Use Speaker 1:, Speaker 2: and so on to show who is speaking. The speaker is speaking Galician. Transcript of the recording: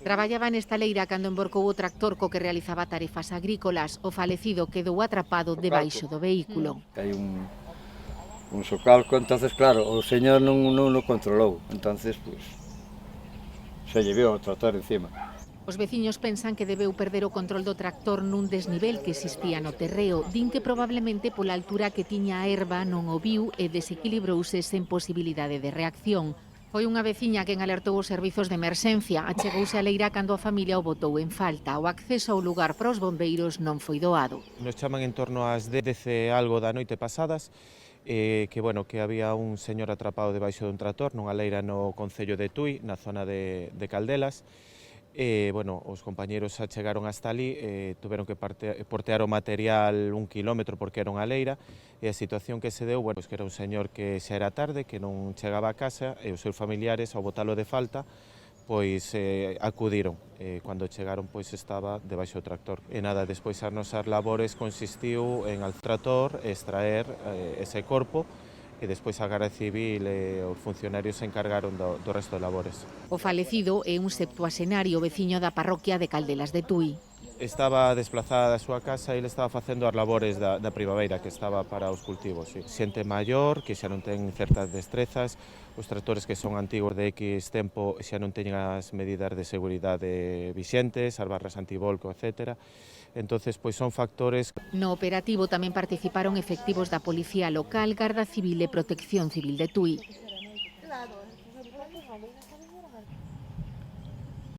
Speaker 1: Traballaba nesta leira cando emborcou o tractor co que realizaba tarefas agrícolas. O falecido quedou atrapado debaixo do vehículo.
Speaker 2: Hai un socalco, entonces claro, o señor non o controlou, entonces pues, se lle veo o tractor encima.
Speaker 1: Os veciños pensan que debeu perder o control do tractor nun desnivel que existía no terreo. Din que probablemente pola altura que tiña a herba non o viu e desequilibrouse sen posibilidade de reacción. Foi unha veciña quen alertou os servizos de emerxencia. Achegouse á leira cando a familia o botou en falta. O acceso ao lugar para os bombeiros non foi doado.
Speaker 3: Nos chaman en torno ás 10 e algo da noite pasadas, que había un señor atrapado debaixo dun tractor nunha leira no concello de Tui, na zona de Caldelas. Os compañeros achegaron hasta ali, tuveron que portear o material 1 kilómetro porque era unha leira, e a situación que se deu, que era un señor que xa era tarde, que non chegaba a casa, e os seus familiares, ao botalo de falta, acudiron. Cando chegaron, estaba debaixo do tractor. E nada, despois as nosas labores consistiu en al trator extraer ese corpo, e despois a Garda Civil e os funcionarios se encargaron do resto de labores.
Speaker 1: O falecido é un septuasenario veciño da parroquia de Caldelas de Tui.
Speaker 3: Estaba desplazada da súa casa e ele estaba facendo as labores da primaveira, que estaba para os cultivos. Sí. Xente maior, que xa non ten certas destrezas, os tractores que son antigos de X tempo xa non teñen as medidas de seguridade vixentes, as barras antivolco, etc. Entonces, son factores.
Speaker 1: No operativo tamén participaron efectivos da Policía Local, Garda Civil e Protección Civil de Tui.